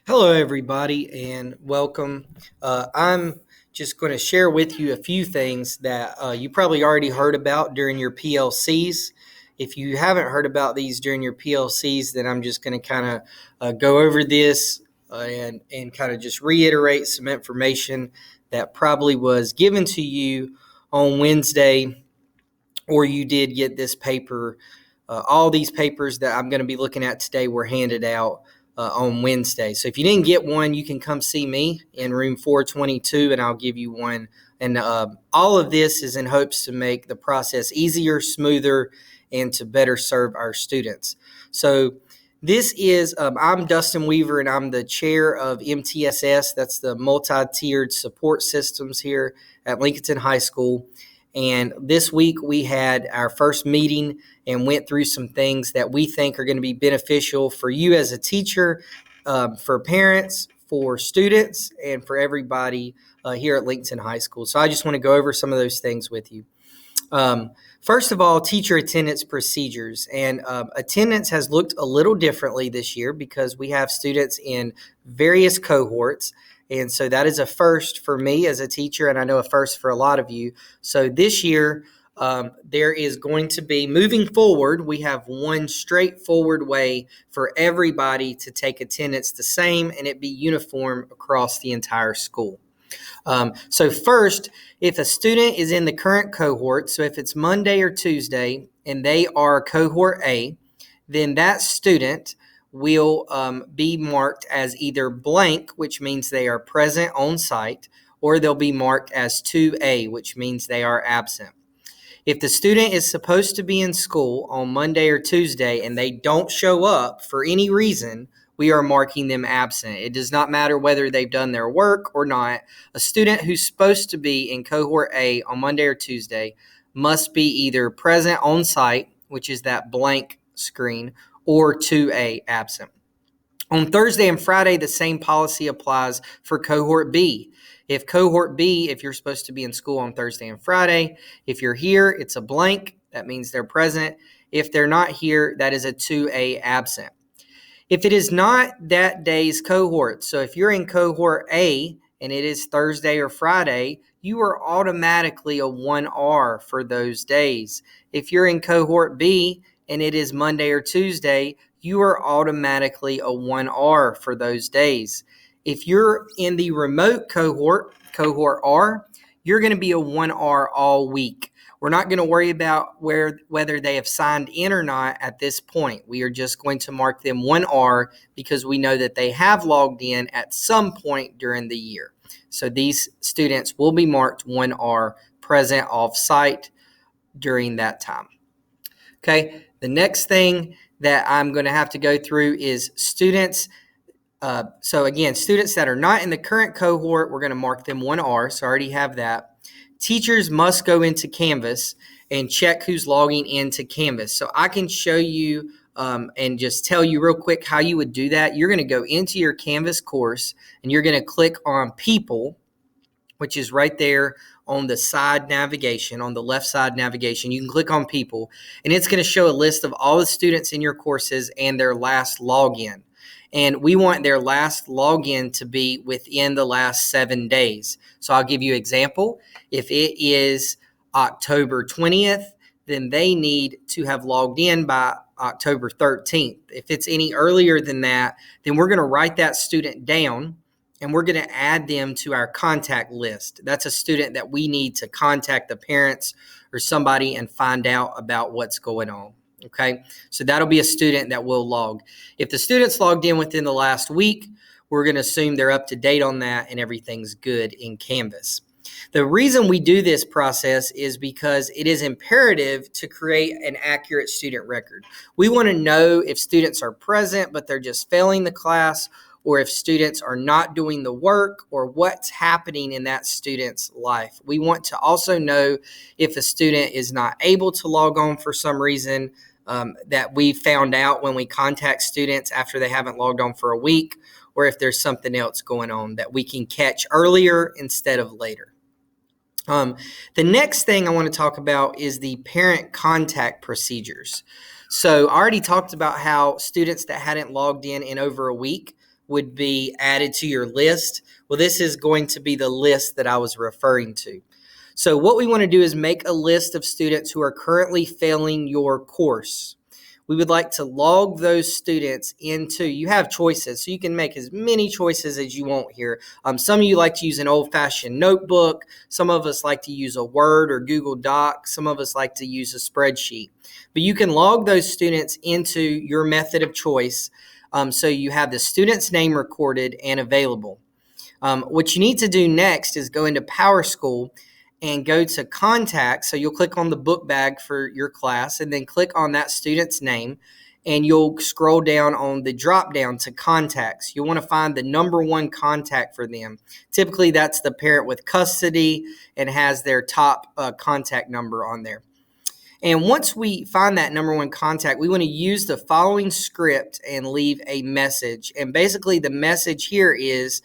Hello, everybody, and welcome. I'm just going to share with you a few things that you probably already heard about during your PLCs. If you haven't heard about these during your PLCs, then I'm just going to kind of go over this and kind of just reiterate some information that probably was given to you on Wednesday, or you did get this paper. All these papers that I'm going to be looking at today were handed out on Wednesday. So if you didn't get one, you can come see me in room 422 and I'll give you one. And all of this is in hopes to make the process easier, smoother, and to better serve our students. So this is, I'm Dustin Weaver and I'm the chair of MTSS. That's the multi-tiered support systems here at Lincolnton High School. And this week we had our first meeting and went through some things that we think are going to be beneficial for you as a teacher, for parents, for students, and for everybody here at Lincolnton High School. So I just want to go over some of those things with you. First of all, teacher attendance procedures. And attendance has looked a little differently this year because we have students in various cohorts. And so that is a first for me as a teacher, and I know a first for a lot of you. So this year, there is going to be, moving forward, we have one straightforward way for everybody to take attendance the same and it be uniform across the entire school. So first, if a student is in the current cohort, so if it's Monday or Tuesday and they are cohort A, then that student will be marked as either blank, which means they are present on site, or they'll be marked as 2A, which means they are absent. If the student is supposed to be in school on Monday or Tuesday and they don't show up for any reason, we are marking them absent. It does not matter whether they've done their work or not. A student who's supposed to be in cohort A on Monday or Tuesday must be either present on site, which is that blank screen, or 2A, absent. On Thursday and Friday, the same policy applies for cohort B. If cohort B, if you're supposed to be in school on Thursday and Friday, if you're here, it's a blank. That means they're present. If they're not here, that is a 2A, absent. If it is not that day's cohort, so if you're in cohort A and it is Thursday or Friday, you are automatically a 1R for those days. If you're in cohort B and it is Monday or Tuesday, you are automatically a 1R for those days. If you're in the remote cohort R, you're going to be a 1R all week. We're not going to worry about whether they have signed in or not at this point. We are just going to mark them 1R because we know that they have logged in at some point during the year. So these students will be marked 1R, present off-site during that time. Okay, the next thing that I'm going to have to go through is students. So again, students that are not in the current cohort, we're going to mark them 1R, so I already have that. Teachers must go into Canvas and check who's logging into Canvas. So I can show you and just tell you real quick how you would do that. You're going to go into your Canvas course and you're going to click on People, which is right there on the side navigation, on the left side navigation. You can click on People, and it's going to show a list of all the students in your courses and their last login. And we want their last login to be within the last 7 days. So I'll give you an example. If it is October 20th, then they need to have logged in by October 13th. If it's any earlier than that, then we're going to write that student down and we're going to add them to our contact list. That's a student that we need to contact the parents or somebody and find out about what's going on. Okay, so that'll be a student that will log. If the student's logged in within the last week, we're going to assume they're up to date on that and everything's good in Canvas. The reason we do this process is because it is imperative to create an accurate student record. We want to know if students are present, but they're just failing the class, or if students are not doing the work, or what's happening in that student's life. We want to also know if a student is not able to log on for some reason, that we found out when we contact students after they haven't logged on for a week, or if there's something else going on that we can catch earlier instead of later. The next thing I want to talk about is the parent contact procedures. So I already talked about how students that hadn't logged in over a week would be added to your list. Well, this is going to be the list that I was referring to. So what we want to do is make a list of students who are currently failing your course. We would like to log those students into, you have choices, so you can make as many choices as you want here. Some of you like to use an old-fashioned notebook. Some of us like to use a Word or Google Doc. Some of us like to use a spreadsheet. But you can log those students into your method of choice, so you have the student's name recorded and available. What you need to do next is go into PowerSchool and go to Contact. So you'll click on the book bag for your class and then click on that student's name, and you'll scroll down on the drop down to Contacts. You'll want to find the number one contact for them. Typically, that's the parent with custody and has their top contact number on there. And once we find that number one contact, we want to use the following script and leave a message. And basically, the message here is,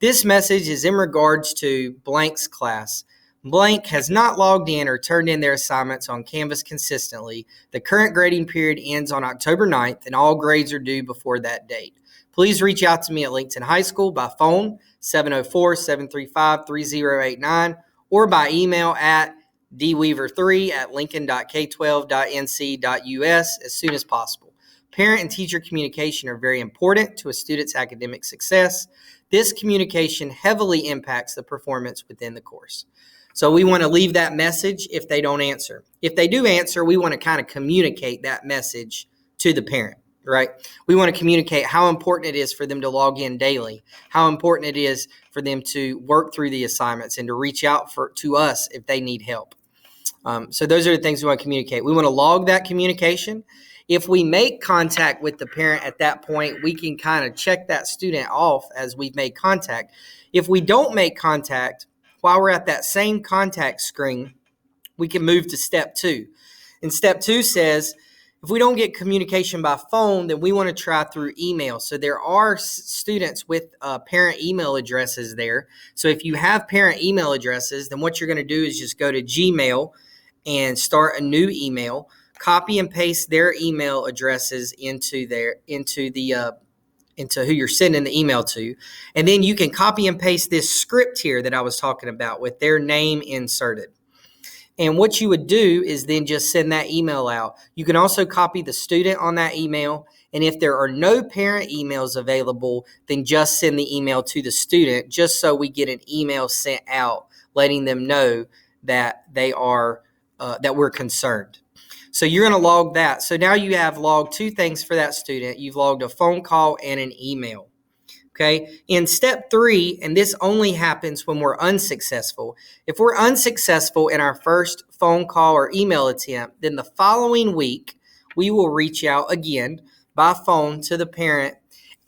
this message is in regards to blank's class. Blank has not logged in or turned in their assignments on Canvas consistently. The current grading period ends on October 9th, and all grades are due before that date. Please reach out to me at Lincoln High School by phone, 704-735-3089, or by email at dweaver3@lincoln.k12.nc.us as soon as possible. Parent and teacher communication are very important to a student's academic success. This communication heavily impacts the performance within the course. So we want to leave that message if they don't answer. If they do answer, we want to kind of communicate that message to the parent, right? We want to communicate how important it is for them to log in daily, how important it is for them to work through the assignments and to reach out to us if they need help. So those are the things we want to communicate. We want to log that communication. If we make contact with the parent at that point, we can kind of check that student off as we've made contact. If we don't make contact, while we're at that same contact screen, we can move to step 2. And step 2 says, if we don't get communication by phone, then we want to try through email. So there are students with parent email addresses there. So if you have parent email addresses, then what you're going to do is just go to Gmail and start a new email, copy and paste their email addresses into who you're sending the email to. And then you can copy and paste this script here that I was talking about with their name inserted. And what you would do is then just send that email out. You can also copy the student on that email. And if there are no parent emails available, then just send the email to the student, just so we get an email sent out letting them know that they are that we're concerned. So you're going to log that. So now you have logged 2 things for that student. You've logged a phone call and an email. Okay. In step 3, and this only happens when we're unsuccessful. If we're unsuccessful in our first phone call or email attempt, then the following week, we will reach out again by phone to the parent.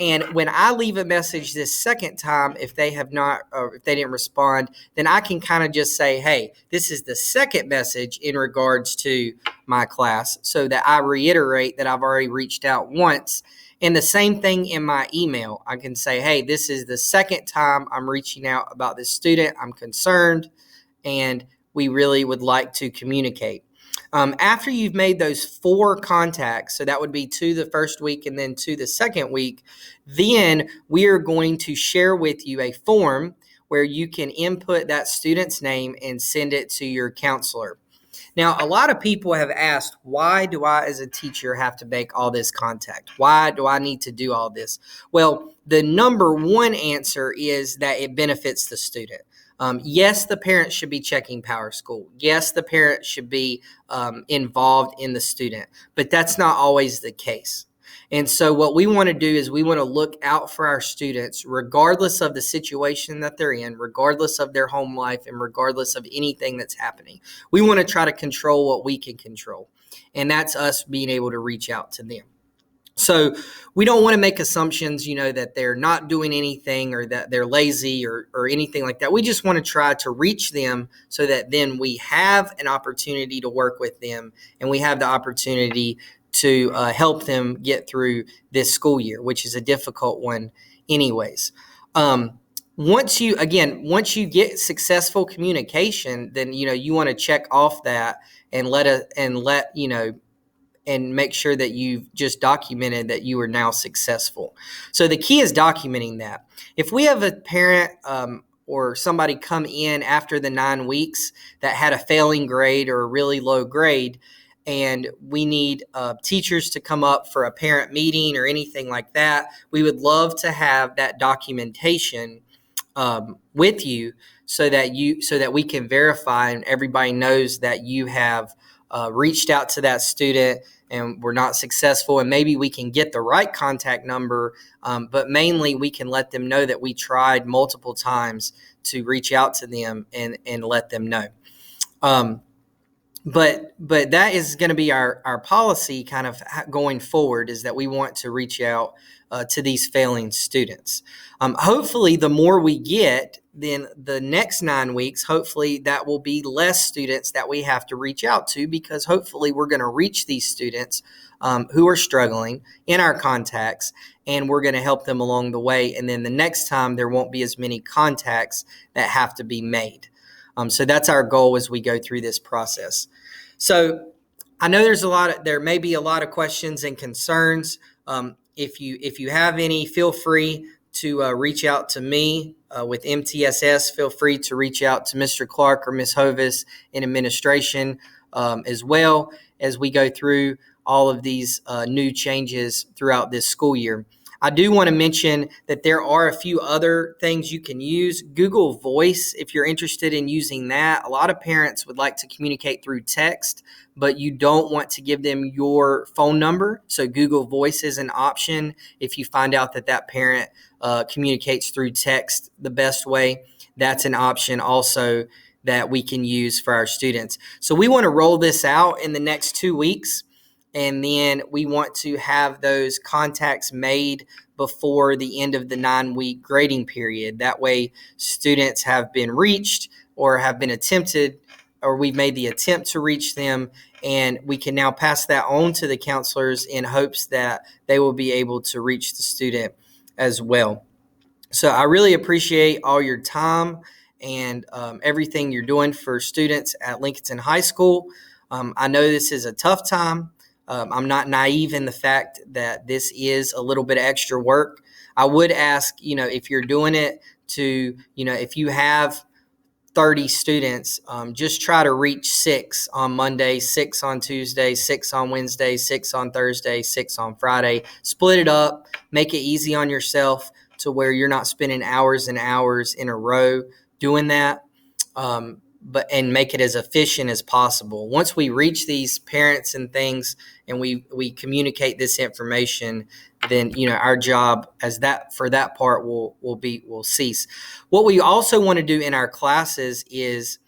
And when I leave a message this second time, if they have not, or if they didn't respond, then I can kind of just say, hey, this is the second message in regards to my class, so that I reiterate that I've already reached out once. And the same thing in my email. I can say, hey, this is the second time I'm reaching out about this student. I'm concerned, and we really would like to communicate. After you've made those 4 contacts, so that would be 2 the first week and then 2 the second week, then we are going to share with you a form where you can input that student's name and send it to your counselor. Now, a lot of people have asked, why do I as a teacher have to make all this contact? Why do I need to do all this? Well, the number one answer is that it benefits the student. Yes, the parent should be checking PowerSchool. Yes, the parent should be involved in the student, but that's not always the case. And so what we want to do is we want to look out for our students, regardless of the situation that they're in, regardless of their home life, and regardless of anything that's happening. We want to try to control what we can control, and that's us being able to reach out to them. So we don't want to make assumptions, that they're not doing anything or that they're lazy or anything like that. We just want to try to reach them so that then we have an opportunity to work with them, and we have the opportunity to help them get through this school year, which is a difficult one anyways. Once you get successful communication, then, you want to check off that and let and make sure that you've just documented that you are now successful. So the key is documenting that. If we have a parent or somebody come in after the 9 weeks that had a failing grade or a really low grade, and we need teachers to come up for a parent meeting or anything like that, we would love to have that documentation with you so that we can verify and everybody knows that you have reached out to that student and we're not successful, and maybe we can get the right contact number, but mainly we can let them know that we tried multiple times to reach out to them and let them know. But that is going to be our policy kind of going forward, is that we want to reach out to these failing students. Hopefully, the more we get, then the next 9 weeks, hopefully that will be less students that we have to reach out to, because hopefully we're going to reach these students who are struggling in our contacts, and we're going to help them along the way. And then the next time there won't be as many contacts that have to be made. So that's our goal as we go through this process. So I know there may be a lot of questions and concerns. If you have any, feel free to reach out to me with MTSS. Feel free to reach out to Mr. Clark or Ms. Hovis in administration as well as we go through all of these new changes throughout this school year. I do want to mention that there are a few other things you can use. Google Voice, if you're interested in using that. A lot of parents would like to communicate through text, but you don't want to give them your phone number. So Google Voice is an option if you find out that parent communicates through text the best way. That's an option also that we can use for our students. So we want to roll this out in the next 2 weeks. And then we want to have those contacts made before the end of the 9-week grading period. That way students have been reached or have been attempted, or we've made the attempt to reach them, and we can now pass that on to the counselors in hopes that they will be able to reach the student as well. So I really appreciate all your time and everything you're doing for students at Lincolnton High School. I know this is a tough time. I'm not naive in the fact that this is a little bit of extra work. I would ask, if you're doing it to, if you have 30 students, just try to reach 6 on Monday, 6 on Tuesday, 6 on Wednesday, 6 on Thursday, 6 on Friday. Split it up, make it easy on yourself to where you're not spending hours and hours in a row doing that. And make it as efficient as possible. Once we reach these parents and things and we communicate this information, then our job for that part will cease. What we also want to do in our classes is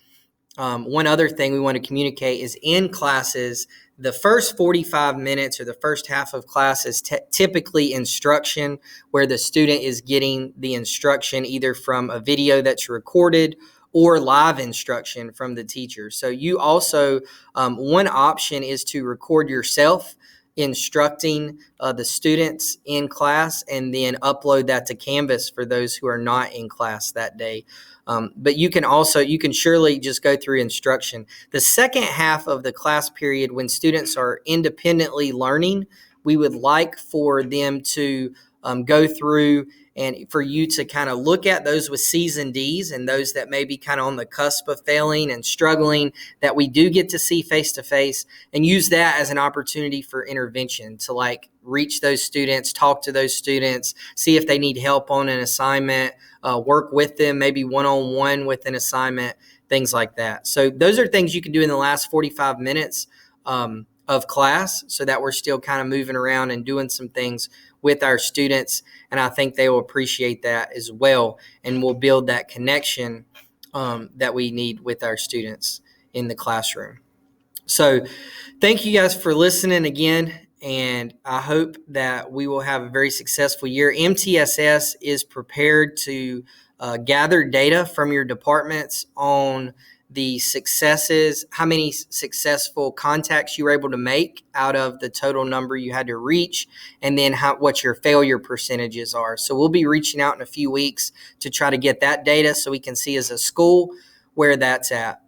one other thing we want to communicate is in classes, the first 45 minutes or the first half of class is typically instruction, where the student is getting the instruction either from a video that's recorded or live instruction from the teacher. So you also, one option is to record yourself instructing the students in class and then upload that to Canvas for those who are not in class that day. But you can surely just go through instruction. The second half of the class period, when students are independently learning, we would like for them to go through and for you to kind of look at those with C's and D's and those that may be kind of on the cusp of failing and struggling, that we do get to see face to face, and use that as an opportunity for intervention to reach those students, talk to those students, see if they need help on an assignment, work with them, maybe one-on-one with an assignment, things like that. So those are things you can do in the last 45 minutes of class, so that we're still kind of moving around and doing some things with our students. And I think they will appreciate that as well. And we'll build that connection that we need with our students in the classroom. So thank you guys for listening again. And I hope that we will have a very successful year. MTSS is prepared to gather data from your departments on the successes, how many successful contacts you were able to make out of the total number you had to reach, and then what your failure percentages are. So we'll be reaching out in a few weeks to try to get that data so we can see as a school where that's at.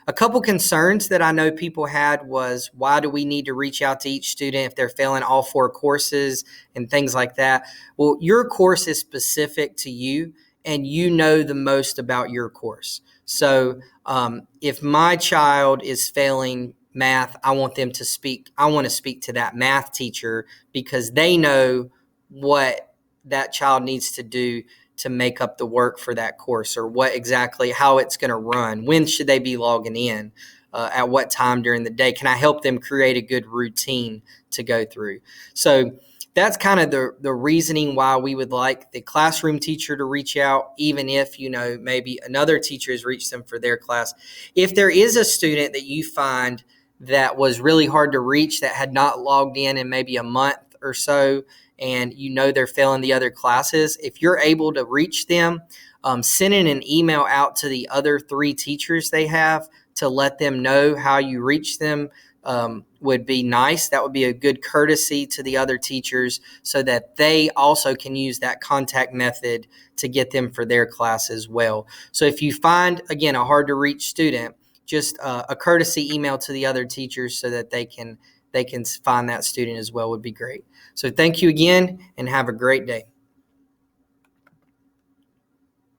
A couple concerns that I know people had was, why do we need to reach out to each student if they're failing all 4 courses and things like that? Well, your course is specific to you, and you know the most about your course. So if my child is failing math, I want to speak to that math teacher, because they know what that child needs to do to make up the work for that course, or how it's going to run. When should they be logging in? At what time during the day? Can I help them create a good routine to go through? So that's kind of the reasoning why we would like the classroom teacher to reach out, even if, maybe another teacher has reached them for their class. If there is a student that you find that was really hard to reach, that had not logged in maybe a month or so, and they're failing the other classes, if you're able to reach them, sending an email out to the other 3 teachers they have to let them know how you reach them would be nice. That would be a good courtesy to the other teachers, so that they also can use that contact method to get them for their class as well. So if you find, again, a hard to reach student, just a courtesy email to the other teachers so that they can find that student as well would be great. So thank you again, and have a great day.